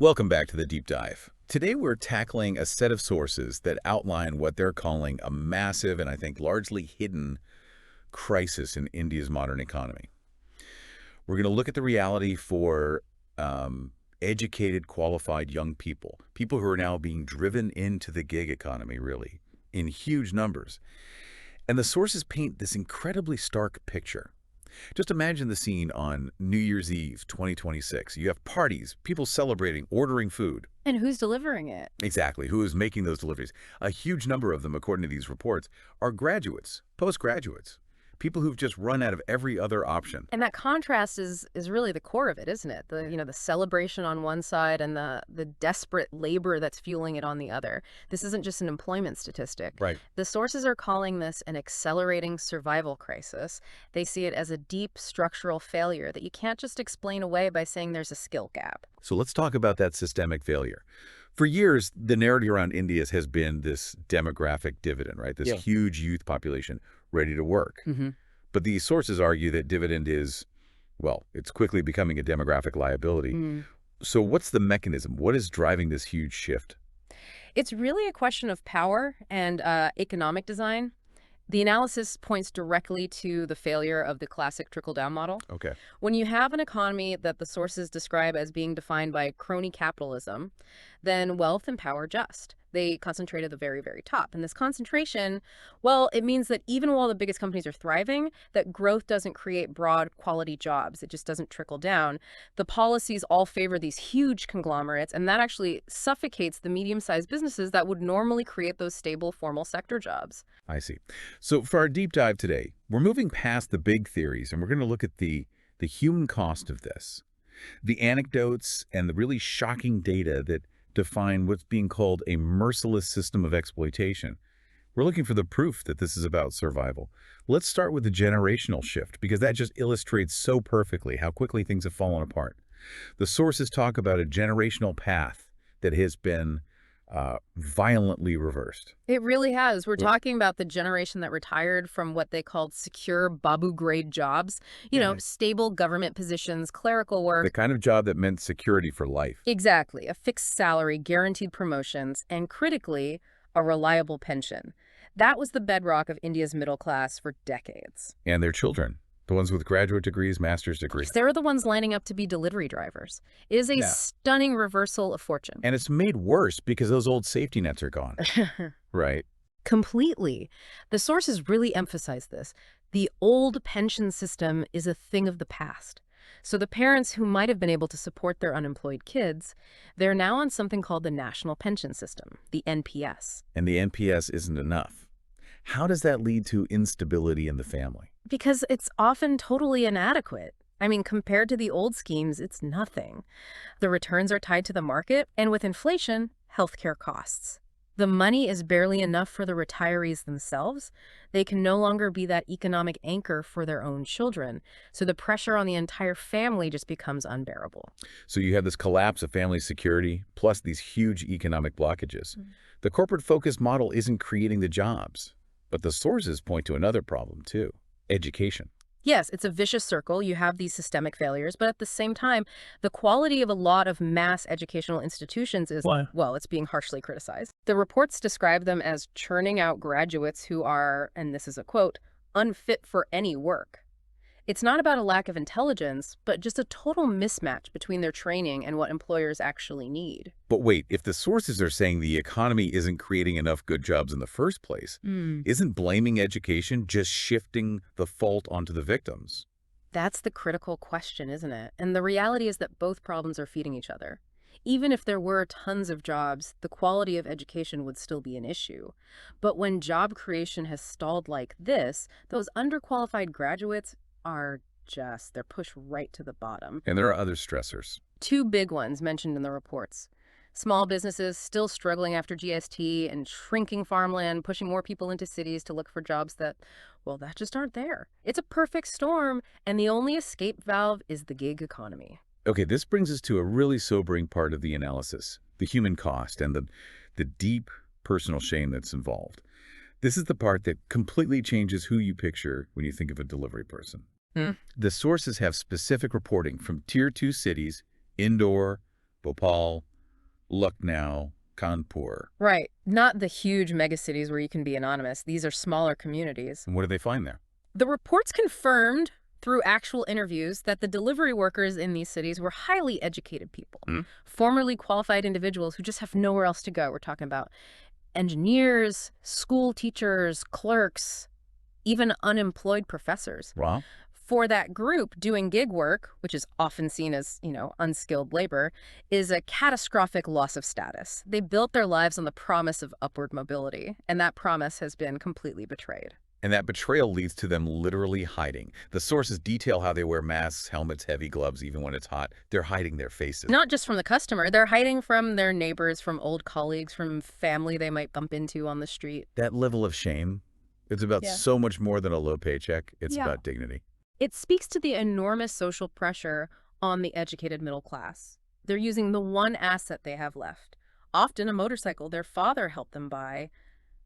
Welcome back to the Deep Dive. Today we're tackling a set of sources that outline what they're calling a massive and I think largely hidden crisis in India's modern economy. We're going to look at the reality for educated, qualified young people, people who are now being driven into the gig economy, really, in huge numbers. And the sources paint this incredibly stark picture. Just imagine the scene on New Year's Eve 2026. You have parties, people celebrating, ordering food. And who's delivering it? Exactly. Who is making those deliveries? A huge number of them, according to these reports, are graduates, postgraduates, people who've just run out of every other option. And that contrast is really the core of it, isn't it? The celebration on one side and the desperate labor that's fueling it on the other. This isn't just an employment statistic. Right. The sources are calling this an accelerating survival crisis. They see it as a deep structural failure that you can't just explain away by saying there's a skill gap. So let's talk about that systemic failure. For years, the narrative around India has been this demographic dividend, right? This huge youth population ready to work. But these sources argue that dividend is, well, it's quickly becoming a demographic liability. So what's the mechanism? What is driving this huge shift? It's really a question of power and economic design. The analysis points directly to the failure of the classic trickle-down model. Okay. When you have an economy that the sources describe as being defined by crony capitalism, then wealth and power just. They concentrate at the very, very top. And this concentration, well, it means that even while the biggest companies are thriving, that growth doesn't create broad quality jobs. It just doesn't trickle down. The policies all favor these huge conglomerates, and that actually suffocates the medium-sized businesses that would normally create those stable formal sector jobs. I see. So for our deep dive today, we're moving past the big theories, and we're going to look at the human cost of this, the anecdotes and the really shocking data that define what's being called a merciless system of exploitation. We're looking for the proof that this is about survival. Let's start with the generational shift, because that just illustrates so perfectly how quickly things have fallen apart. The sources talk about a generational path that has been violently reversed. It really has. We're talking about the generation that retired from what they called secure Babu-grade jobs, stable government positions, clerical work. The kind of job that meant security for life. Exactly. A fixed salary, guaranteed promotions, and critically, a reliable pension. That was the bedrock of India's middle class for decades. And their children. The ones with graduate degrees, master's degrees. They're the ones lining up to be delivery drivers. It is a stunning reversal of fortune. And it's made worse because those old safety nets are gone. Right. Completely. The sources really emphasize this. The old pension system is a thing of the past. So the parents who might have been able to support their unemployed kids, they're now on something called the National Pension System, the NPS. And the NPS isn't enough. How does that lead to instability in the family? Because it's often totally inadequate. I mean, compared to the old schemes, it's nothing. The returns are tied to the market, and with inflation, healthcare costs. The money is barely enough for the retirees themselves. They can no longer be that economic anchor for their own children. So the pressure on the entire family just becomes unbearable. So you have this collapse of family security, plus these huge economic blockages. The corporate-focused model isn't creating the jobs. But the sources point to another problem, too. Education. Yes, it's a vicious circle. You have these systemic failures, but at the same time, the quality of a lot of mass educational institutions is, well, it's being harshly criticized. The reports describe them as churning out graduates who are, and this is a quote, unfit for any work. It's not about a lack of intelligence, but just a total mismatch between their training and what employers actually need. But wait, if the sources are saying the economy isn't creating enough good jobs in the first place, isn't blaming education just shifting the fault onto the victims? That's the critical question, isn't it? And the reality is that both problems are feeding each other. Even if there were tons of jobs, the quality of education would still be an issue. But when job creation has stalled like this, those underqualified graduates they're pushed right to the bottom. And there are other stressors. Two big ones mentioned in the reports. Small businesses still struggling after GST and shrinking farmland, pushing more people into cities to look for jobs that just aren't there. It's a perfect storm, and the only escape valve is the gig economy. Okay, this brings us to a really sobering part of the analysis, the human cost and the deep personal shame that's involved. This is the part that completely changes who you picture when you think of a delivery person. The sources have specific reporting from Tier 2 cities, Indore, Bhopal, Lucknow, Kanpur. Right. Not the huge megacities where you can be anonymous. These are smaller communities. And what did they find there? The reports confirmed through actual interviews that the delivery workers in these cities were highly educated people, Hmm? formerly qualified individuals who just have nowhere else to go. We're talking about engineers, school teachers, clerks, even unemployed professors. Wow. For that group, doing gig work, which is often seen as, unskilled labor, is a catastrophic loss of status. They built their lives on the promise of upward mobility, and that promise has been completely betrayed. And that betrayal leads to them literally hiding. The sources detail how they wear masks, helmets, heavy gloves, even when it's hot. They're hiding their faces. Not just from the customer, they're hiding from their neighbors, from old colleagues, from family they might bump into on the street. That level of shame, it's about Yeah. so much more than a low paycheck. It's Yeah. about dignity. It speaks to the enormous social pressure on the educated middle class. They're using the one asset they have left, often a motorcycle their father helped them buy,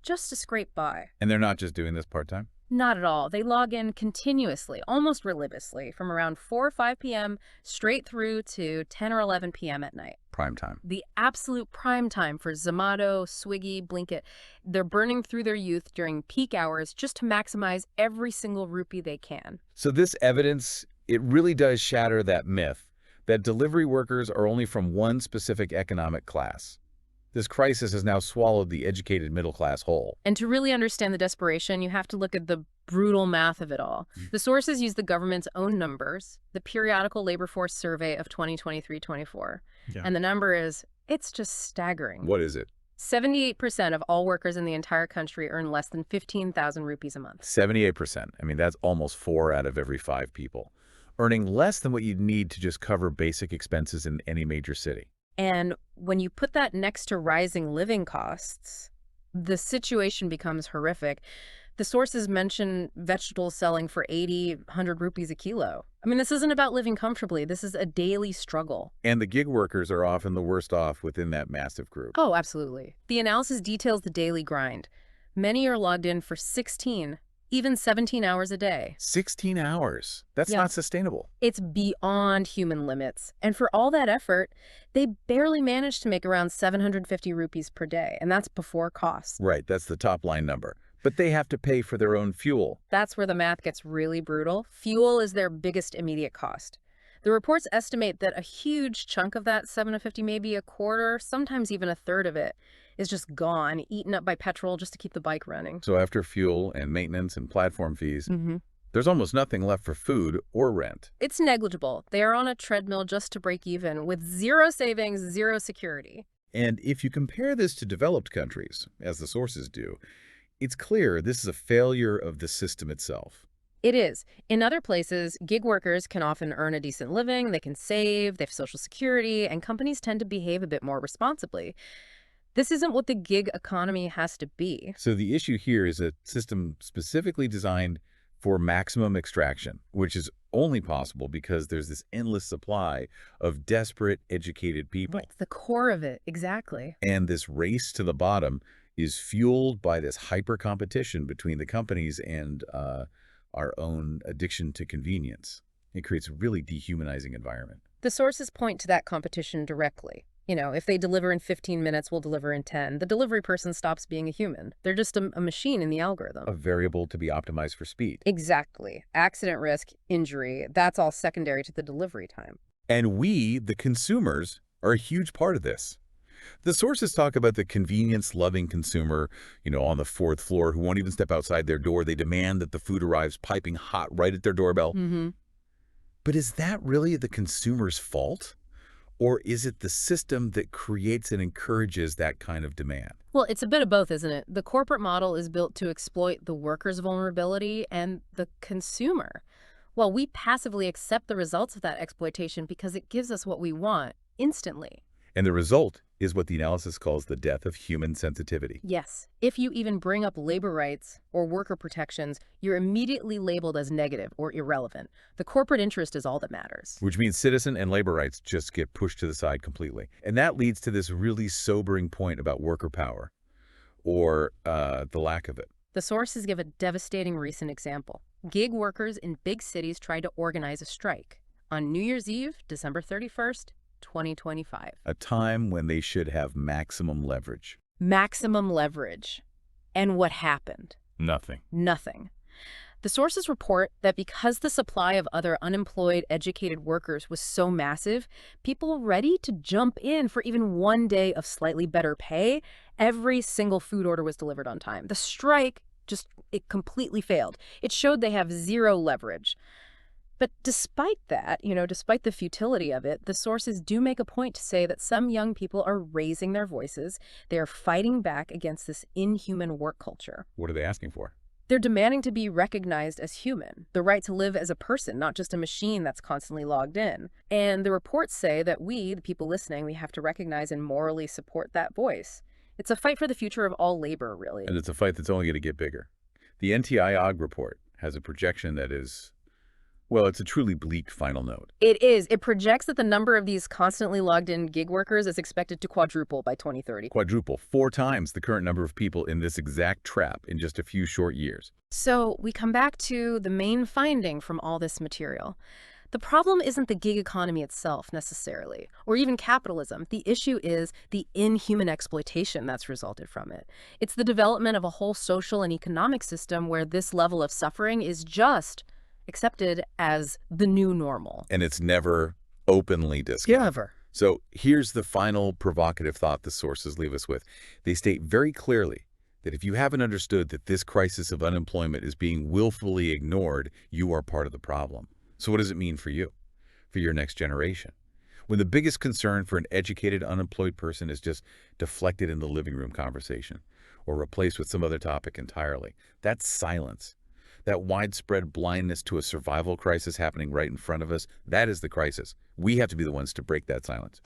just to scrape by. And they're not just doing this part-time? Not at all. They log in continuously, almost religiously, from around 4 or 5 p.m. straight through to 10 or 11 p.m. at night. Prime time. The absolute prime time for Zomato, Swiggy, Blinkit. They're burning through their youth during peak hours just to maximize every single rupee they can. So this evidence, it really does shatter that myth that delivery workers are only from one specific economic class. This crisis has now swallowed the educated middle class whole. And to really understand the desperation, you have to look at the brutal math of it all. The sources use the government's own numbers, the periodical labor force survey of 2023-24. Yeah. And the number is, it's just staggering. What is it? 78% of all workers in the entire country earn less than 15,000 rupees a month. 78%. I mean, that's almost 4 out of every 5 people, earning less than what you'd need to just cover basic expenses in any major city. And when you put that next to rising living costs, the situation becomes horrific. The sources mention vegetables selling for 80, 100 rupees a kilo. I mean, this isn't about living comfortably. This is a daily struggle. And the gig workers are often the worst off within that massive group. Oh, absolutely. The analysis details the daily grind. Many are logged in for 16, even 17 hours a day. 16 hours. That's Yeah. not sustainable. It's beyond human limits. And for all that effort, they barely manage to make around 750 rupees per day. And that's before costs. Right, that's the top line number. But they have to pay for their own fuel. That's where the math gets really brutal. Fuel is their biggest immediate cost. The reports estimate that a huge chunk of that 750, maybe a quarter, sometimes even a third of it, is just gone, eaten up by petrol just to keep the bike running. So after fuel and maintenance and platform fees, Mm-hmm. there's almost nothing left for food or rent. It's negligible. They are on a treadmill just to break even, with zero savings, zero security. And if you compare this to developed countries, as the sources do, it's clear this is a failure of the system itself. It is. In other places, gig workers can often earn a decent living, they can save, they have social security, and companies tend to behave a bit more responsibly. This isn't what the gig economy has to be. So the issue here is a system specifically designed for maximum extraction, which is only possible because there's this endless supply of desperate, educated people. It's the core of it, exactly. And this race to the bottom is fueled by this hyper competition between the companies and our own addiction to convenience. It creates a really dehumanizing environment. The sources point to that competition directly. If they deliver in 15 minutes, we'll deliver in 10. The delivery person stops being a human. They're just a machine in the algorithm. A variable to be optimized for speed. Exactly. Accident risk, injury, that's all secondary to the delivery time. And we, the consumers, are a huge part of this. The sources talk about the convenience-loving consumer, on the 4th floor who won't even step outside their door. They demand that the food arrives piping hot right at their doorbell. Mm-hmm. But is that really the consumer's fault? Or is it the system that creates and encourages that kind of demand? Well, it's a bit of both, isn't it? The corporate model is built to exploit the worker's vulnerability and the consumer. Well, we passively accept the results of that exploitation because it gives us what we want instantly. And the result is what the analysis calls the death of human sensitivity. Yes. If you even bring up labor rights or worker protections, you're immediately labeled as negative or irrelevant. The corporate interest is all that matters. Which means citizen and labor rights just get pushed to the side completely. And that leads to this really sobering point about worker power, or the lack of it. The sources give a devastating recent example. Gig workers in big cities tried to organize a strike. On New Year's Eve, December 31st, 2025. A time when they should have maximum leverage. Maximum leverage. And what happened? Nothing. Nothing. The sources report that because the supply of other unemployed, educated workers was so massive, people ready to jump in for even one day of slightly better pay, every single food order was delivered on time. The strike it completely failed. It showed they have zero leverage. But despite that, despite the futility of it, the sources do make a point to say that some young people are raising their voices. They are fighting back against this inhuman work culture. What are they asking for? They're demanding to be recognized as human, the right to live as a person, not just a machine that's constantly logged in. And the reports say that we, the people listening, we have to recognize and morally support that voice. It's a fight for the future of all labor, really. And it's a fight that's only going to get bigger. The NTI-OG report has a projection that is, well, it's a truly bleak final note. It is. It projects that the number of these constantly logged in gig workers is expected to quadruple by 2030. Quadruple, 4 times the current number of people in this exact trap in just a few short years. So we come back to the main finding from all this material. The problem isn't the gig economy itself, necessarily, or even capitalism. The issue is the inhuman exploitation that's resulted from it. It's the development of a whole social and economic system where this level of suffering is just accepted as the new normal. And it's never openly discussed. Yeah, ever. So here's the final provocative thought the sources leave us with. They state very clearly that if you haven't understood that this crisis of unemployment is being willfully ignored, you are part of the problem. So what does it mean for you, for your next generation? When the biggest concern for an educated unemployed person is just deflected in the living room conversation or replaced with some other topic entirely, that's silence. That widespread blindness to a survival crisis happening right in front of us, that is the crisis. We have to be the ones to break that silence.